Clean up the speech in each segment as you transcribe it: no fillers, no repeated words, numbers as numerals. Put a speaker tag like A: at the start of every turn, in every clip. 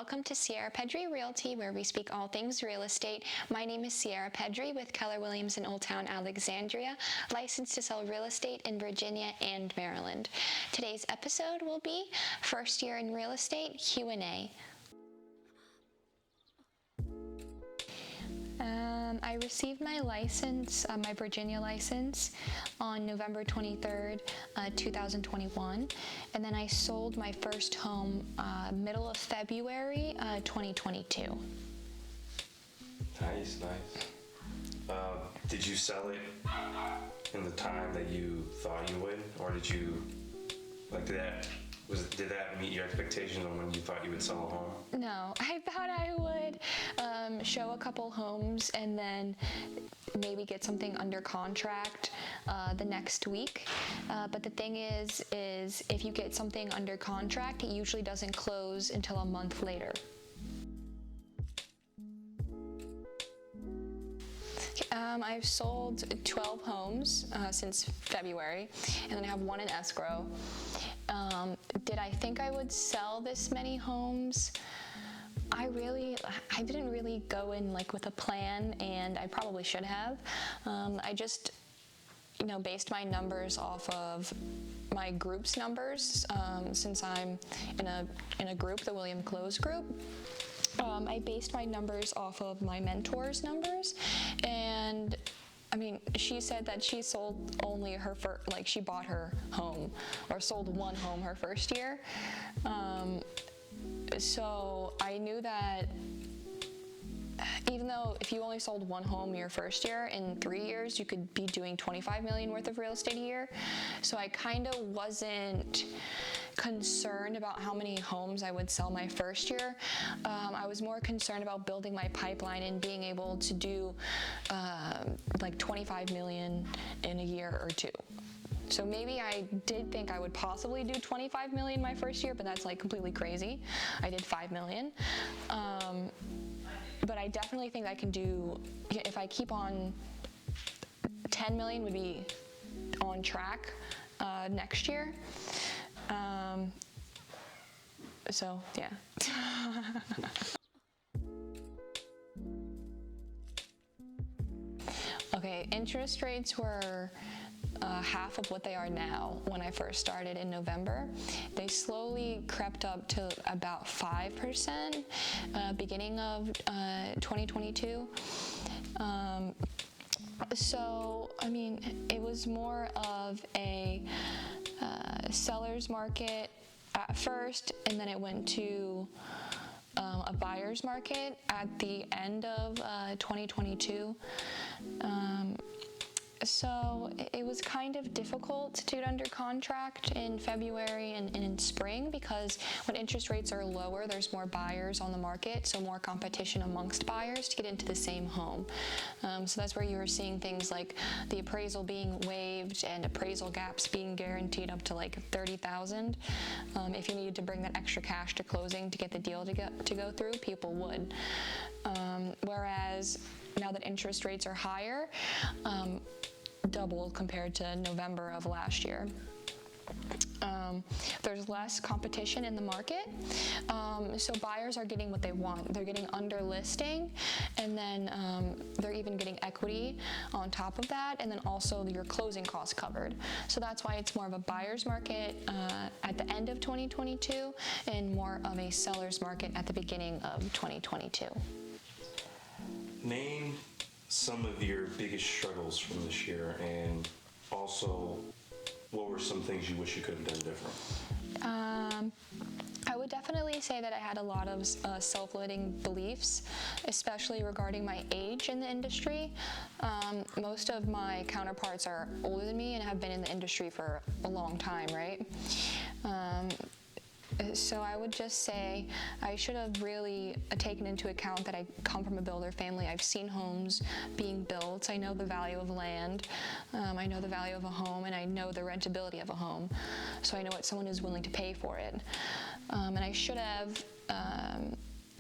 A: welcome to Sierra Pedri Realty, where we speak all things real estate. My name is Sierra Pedri with Keller Williams in Old Town Alexandria, licensed to sell real estate in Virginia and Maryland. Today's episode will be First Year in Real Estate Q&A. I received my license, my Virginia license, on November 23rd, 2021, and then I sold my first home middle of February 2022.
B: Nice. Did you sell it in the time that you thought you would, or did you, did that meet your expectations on when you thought you would sell a home?
A: No, I thought I would show a couple homes and then maybe get something under contract the next week. But the thing is if you get something under contract, it usually doesn't close until a month later. I've sold 12 homes since February, and then I have one in escrow. Did I think I would sell this many homes? I didn't really go in with a plan, and I probably should have. I just, based my numbers off of my group's numbers, since I'm in a group, the William Close group. I based my numbers off of my mentor's numbers, and she said that she sold only her first, she bought her home, or sold one home her first year. So I knew that even though if you only sold one home your first year, in 3 years you could be doing $25 million worth of real estate a year. So I kind of wasn't concerned about how many homes I would sell my first year. I was more concerned about building my pipeline and being able to do $25 million in a year or two. So maybe I did think I would possibly do $25 million my first year, but that's completely crazy. I did $5 million. But I definitely think I can do, if I keep on, 10 million would be on track next year. So yeah. Okay, interest rates were half of what they are now when I first started in November. They slowly crept up to about 5% beginning of 2022. So, it was more of a seller's market at first, and then it went to a buyer's market at the end of 2022. So it was kind of difficult to get under contract in February and in spring, because when interest rates are lower, there's more buyers on the market, so more competition amongst buyers to get into the same home. So that's where you were seeing things like the appraisal being waived and appraisal gaps being guaranteed up to $30,000. If you needed to bring that extra cash to closing to get the deal to go through, people would. Whereas now that interest rates are higher, double compared to November of last year. There's less competition in the market, so buyers are getting what they want. They're getting under listing, and then they're even getting equity on top of that, and then also your closing costs covered. So that's why it's more of a buyer's market at the end of 2022 and more of a seller's market at the beginning of 2022.
B: Name some of your biggest struggles from this year, and also what were some things you wish you could have done different?
A: I would definitely say that I had a lot of self-limiting beliefs, especially regarding my age in the industry. Most of my counterparts are older than me and have been in the industry for a long time, right? So I would just say I should have really taken into account that I come from a builder family. I've seen homes being built. I know the value of land. I know the value of a home, and I know the rentability of a home. So I know what someone is willing to pay for it. And I should have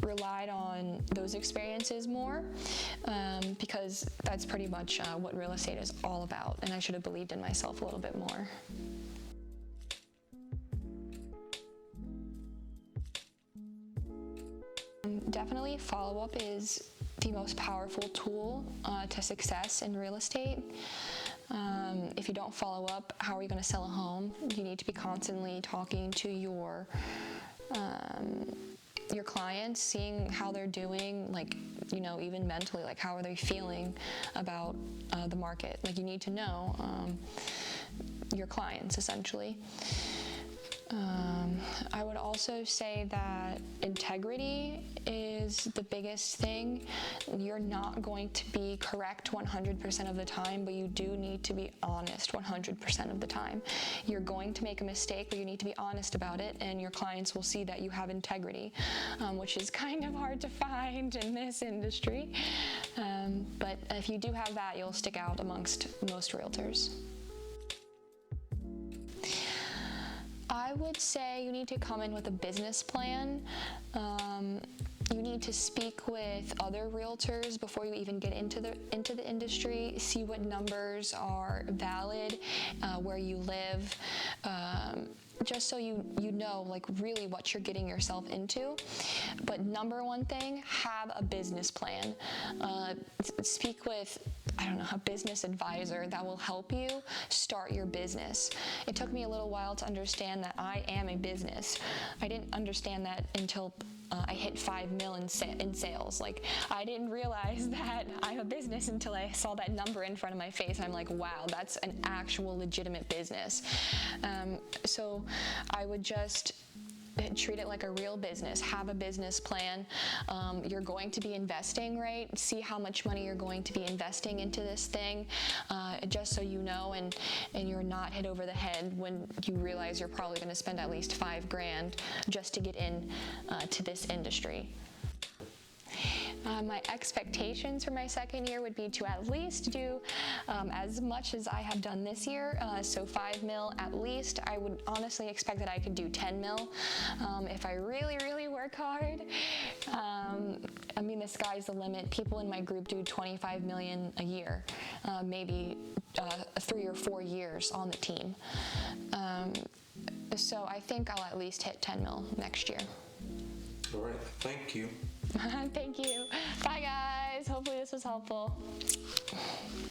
A: relied on those experiences more, because that's pretty much what real estate is all about. And I should have believed in myself a little bit more. Definitely follow-up is the most powerful tool to success in real estate. If you don't follow up, how are you going to sell a home? You need to be constantly talking to your clients, seeing how they're doing, like, even mentally, like how are they feeling about the market. Like, you need to know your clients, essentially. I would also say that integrity is the biggest thing. You're not going to be correct 100% of the time, but you do need to be honest 100% of the time. You're going to make a mistake, but you need to be honest about it, and your clients will see that you have integrity, which is kind of hard to find in this industry. But if you do have that, you'll stick out amongst most realtors. I would say you need to come in with a business plan. You need to speak with other realtors before you even get into the industry. See what numbers are valid, where you live, just so you know, like, really what you're getting yourself into. But number one thing, have a business plan. Speak with, a business advisor that will help you start your business. It took me a little while to understand that I am a business. I didn't understand that until I hit 5 mil in sales. Like, I didn't realize that I'm a business until I saw that number in front of my face, and I'm like, wow, that's an actual legitimate business. So I would just treat it like a real business. Have a business plan. You're going to be investing, right? See how much money you're going to be investing into this thing, just so you know, and you're not hit over the head when you realize you're probably going to spend at least $5,000 just to get in to this industry. My expectations for my second year would be to at least do as much as I have done this year, so 5 mil at least. I would honestly expect that I could do 10 mil if I really, really work hard. The sky's the limit. People in my group do 25 million a year, maybe 3 or 4 years on the team. So I think I'll at least hit 10 mil next year.
B: All right, thank you.
A: Thank you. Bye, guys. Hopefully this was helpful.